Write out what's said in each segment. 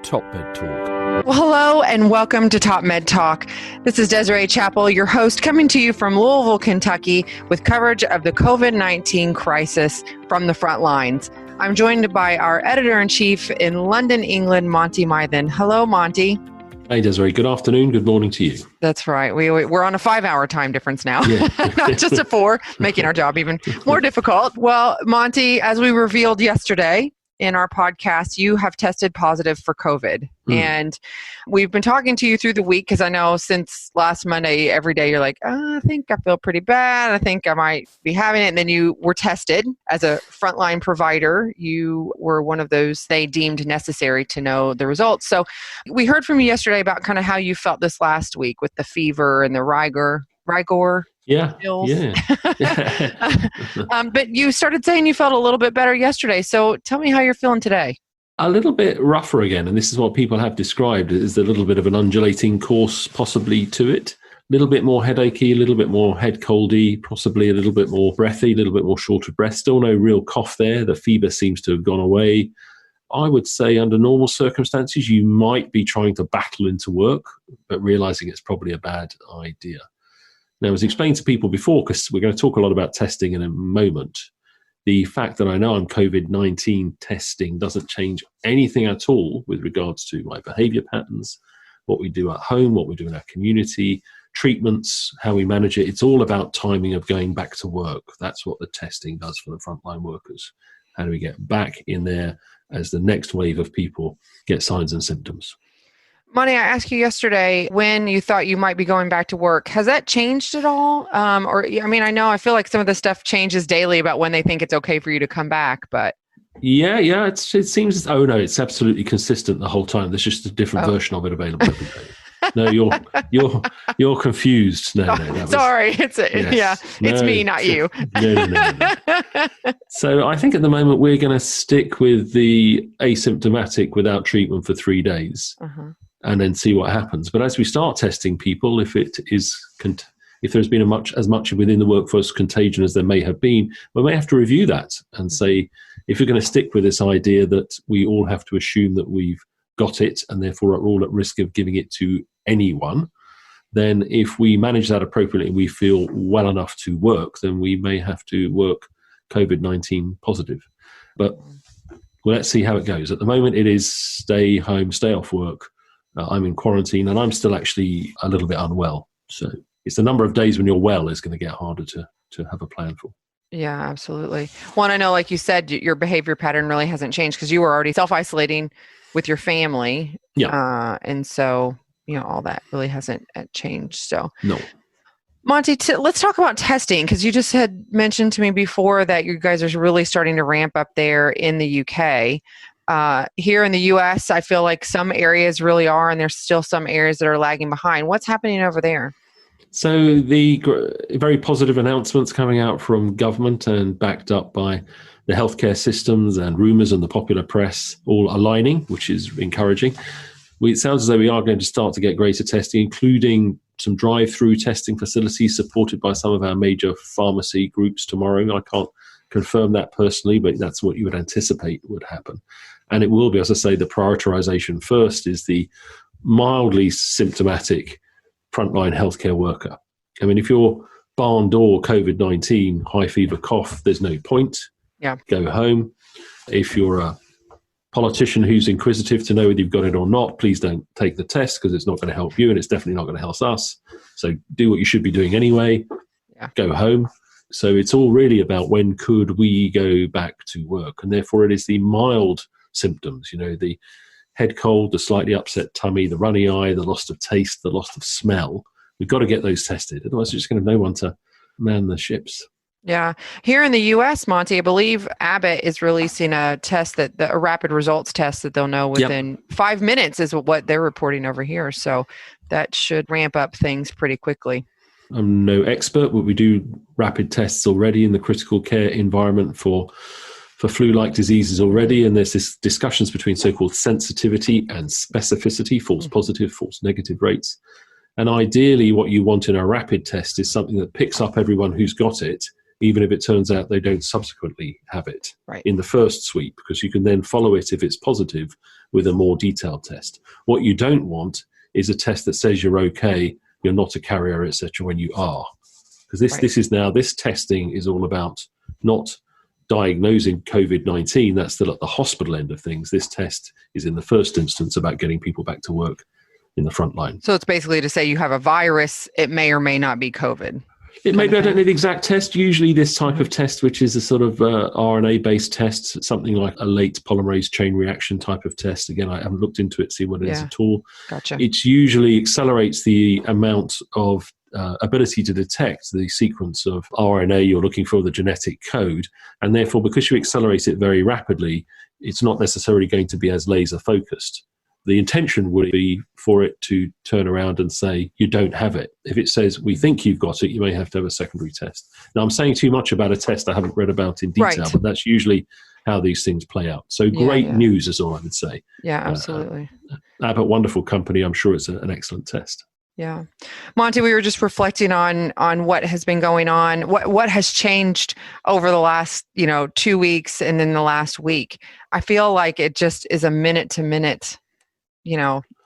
Top Med Talk. Well, hello and welcome to Top Med Talk. This is Desiree Chappell, your host, coming to you from Louisville, Kentucky, with coverage of the COVID-19 crisis from the front lines. I'm joined by our editor-in-chief in London, England, Monty Mythen. Hello, Monty. Hey, Desiree. Good afternoon. Good morning to you. That's right. We're on a 5-hour time difference now, not just a 4, making our job even more difficult. Well, Monty, as we revealed yesterday in our podcast, you have tested positive for COVID. And we've been talking to you through the week because I know since last Monday, every day you're like, I think I feel pretty bad. I think I might be having it. And then you were tested as a frontline provider. You were one of those they deemed necessary to know the results. So we heard from you yesterday about kind of how you felt this last week with the fever and the rigor. Yeah. But you started saying you felt a little bit better yesterday. So tell me how you're feeling today. A little bit rougher again, and this is what people have described as a little bit of an undulating course possibly to it. A little bit more headachy, a little bit more head coldy, possibly a little bit more breathy, a little bit more short of breath. Still no real cough there. The fever seems to have gone away. I would say under normal circumstances, you might be trying to battle into work, but realizing it's probably a bad idea. Now, as explained to people before, because we're going to talk a lot about testing in a moment, the fact that I know I'm COVID-19 testing doesn't change anything at all with regards to my behaviour patterns, what we do at home, what we do in our community, treatments, how we manage it. It's all about timing of going back to work. That's what the testing does for the frontline workers. How do we get back in there as the next wave of people get signs and symptoms? Monty, I asked you yesterday when you thought you might be going back to work. Has that changed at all? I feel like some of the stuff changes daily about when they think it's okay for you to come back, but. Yeah. It seems, it's absolutely consistent the whole time. There's just a different version of it available every day. No, you're confused. No, sorry. It's me, not you. No. So I think at the moment we're going to stick with the asymptomatic without treatment for 3 days. And then see what happens. But as we start testing people, if there's been as much within the workforce contagion as there may have been, we may have to review that and say, if you're going to stick with this idea that we all have to assume that we've got it and therefore are all at risk of giving it to anyone, then if we manage that appropriately and we feel well enough to work, then we may have to work COVID-19 positive. But let's see how it goes. At the moment, it is stay home, stay off work. I'm in quarantine and I'm still actually a little bit unwell. So it's the number of days when you're well is going to get harder to have a plan for. Yeah, absolutely. Well, I know, like you said, your behavior pattern really hasn't changed because you were already self-isolating with your family. Yeah. And so, all that really hasn't changed. So, no. Monty, let's talk about testing because you just had mentioned to me before that you guys are really starting to ramp up there in the UK. Here in the U.S., I feel like some areas really are, and there's still some areas that are lagging behind. What's happening over there? So the very positive announcements coming out from government and backed up by the healthcare systems and rumours and the popular press all aligning, which is encouraging. It sounds as though we are going to start to get greater testing, including some drive-through testing facilities supported by some of our major pharmacy groups tomorrow. I can't confirm that personally, but that's what you would anticipate would happen. And it will be, as I say, the prioritization first is the mildly symptomatic frontline healthcare worker. I mean, if you're barn door COVID-19, high fever, cough, there's no point. Yeah. Go home. If you're a politician who's inquisitive to know whether you've got it or not, please don't take the test because it's not going to help you and it's definitely not going to help us. So do what you should be doing anyway. Yeah. Go home. So it's all really about when could we go back to work. And therefore it is the mild symptoms, the head cold, the slightly upset tummy, the runny eye, the loss of taste, the loss of smell. We've got to get those tested. Otherwise, we're just going to have no one to man the ships. Yeah. Here in the U.S., Monty, I believe Abbott is releasing a test a rapid results test that they'll know within 5 minutes is what they're reporting over here. So that should ramp up things pretty quickly. I'm no expert, but we do rapid tests already in the critical care environment for flu-like diseases already, and there's this discussions between so-called sensitivity and specificity, false positive, false negative rates. And ideally, what you want in a rapid test is something that picks up everyone who's got it, even if it turns out they don't subsequently have it in the first sweep, because you can then follow it if it's positive with a more detailed test. What you don't want is a test that says you're okay, you're not a carrier, etc., when you are. Because this testing is all about not diagnosing COVID-19. That's still at the hospital end of things. This test is in the first instance about getting people back to work in the front line. So it's basically to say you have a virus, it may or may not be COVID. It may be, I don't know the exact test. Usually this type of test, which is a sort of RNA-based test, something like a late polymerase chain reaction type of test. Again, I haven't looked into it to see what it is at all. Gotcha. It usually accelerates the amount of ability to detect the sequence of RNA you're looking for, the genetic code. And therefore, because you accelerate it very rapidly, it's not necessarily going to be as laser focused. The intention would be for it to turn around and say, you don't have it. If it says, we think you've got it, you may have to have a secondary test. Now, I'm saying too much about a test I haven't read about in detail, but that's usually how these things play out. So great news is all I would say. Yeah, absolutely. Abbott, wonderful company. I'm sure it's an excellent test. Yeah. Monty, we were just reflecting on what has been going on, what has changed over the last, 2 weeks and then the last week. I feel like it just is a minute to minute,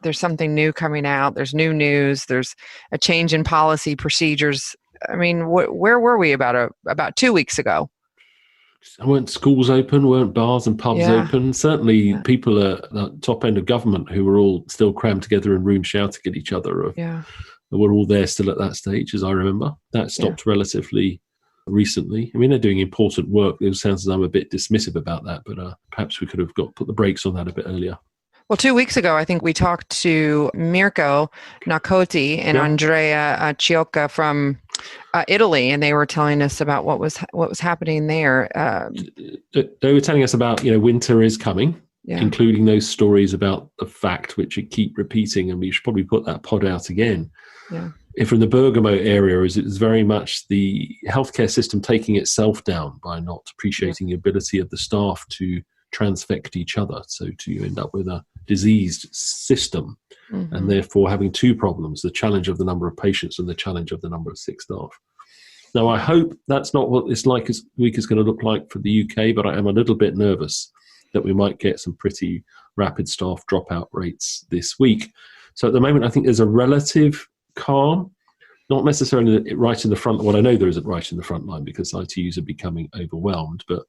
there's something new coming out. There's new news. There's a change in policy procedures. I mean, where were we about 2 weeks ago? Weren't schools open? Weren't bars and pubs open? Certainly people at the top end of government who were all still crammed together in rooms shouting at each other. Were all there still at that stage, as I remember. That stopped relatively recently. I mean, they're doing important work. It sounds as I'm a bit dismissive about that, but perhaps we could have put the brakes on that a bit earlier. Well, 2 weeks ago, I think we talked to Mirko Nakoti and Andrea Ciocca from Italy, and they were telling us about what was happening there. They were telling us about winter is coming, including those stories about the fact which you keep repeating, and we should probably put that pod out again. Yeah. If from the Bergamo area, it's very much the healthcare system taking itself down by not appreciating the ability of the staff to transfect each other, so to end up with a diseased system, and therefore having two problems: the challenge of the number of patients and the challenge of the number of sick staff. Now, I hope that's not what this week is going to look like for the UK, but I am a little bit nervous that we might get some pretty rapid staff dropout rates this week. So at the moment, I think there's a relative calm, not necessarily right in the front. Well, I know there isn't right in the front line because ITUs are becoming overwhelmed, but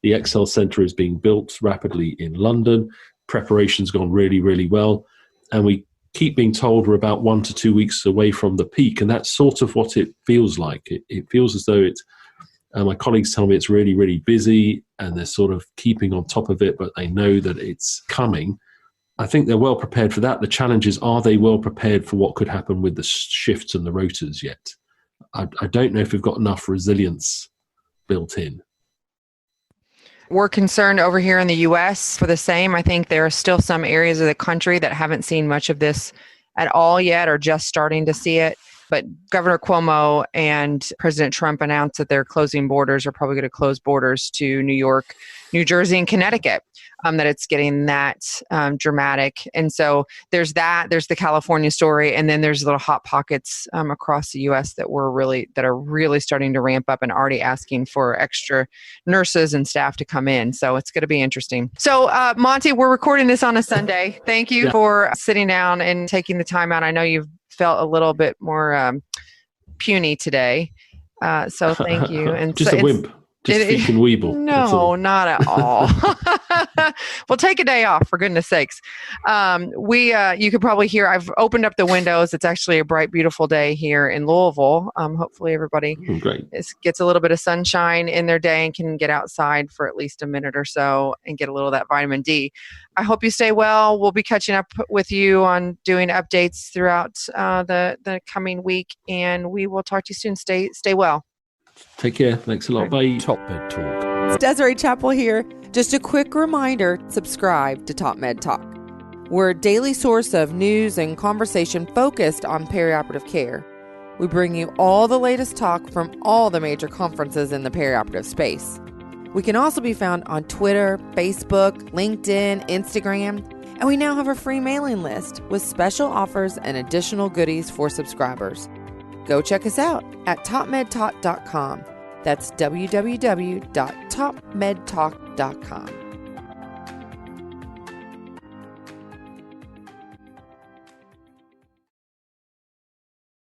the Excel Centre is being built rapidly in London. Preparation's gone really, really well. And we keep being told we're about 1 to 2 weeks away from the peak. And that's sort of what it feels like. It feels as though it's, my colleagues tell me it's really, really busy and they're sort of keeping on top of it, but they know that it's coming. I think they're well prepared for that. The challenge is, are they well prepared for what could happen with the shifts and the rotors yet? I don't know if we've got enough resilience built in. We're concerned over here in the U.S. for the same. I think there are still some areas of the country that haven't seen much of this at all yet or just starting to see it. But Governor Cuomo and President Trump announced that they're closing borders, or probably going to close borders to New York, New Jersey, and Connecticut, that it's getting that dramatic. And so there's the California story, and then there's little hot pockets across the U.S. that are really starting to ramp up and already asking for extra nurses and staff to come in. So it's going to be interesting. So Monty, we're recording this on a Sunday. Thank you for sitting down and taking the time out. I know you've felt a little bit more puny today. So thank you. And just a wimp. Just freaking weeble. No, not at all. Well, take a day off, for goodness sakes. You could probably hear, I've opened up the windows. It's actually a bright, beautiful day here in Louisville. Hopefully everybody gets a little bit of sunshine in their day and can get outside for at least a minute or so and get a little of that vitamin D. I hope you stay well. We'll be catching up with you on doing updates throughout the coming week, and we will talk to you soon. Stay well. Take care. Thanks a lot. Bye. Top Med Talk. It's Desiree Chappell here. Just a quick reminder, subscribe to Top Med Talk. We're a daily source of news and conversation focused on perioperative care. We bring you all the latest talk from all the major conferences in the perioperative space. We can also be found on Twitter, Facebook, LinkedIn, Instagram, and we now have a free mailing list with special offers and additional goodies for subscribers. Go check us out at topmedtalk.com. That's www.topmedtalk.com.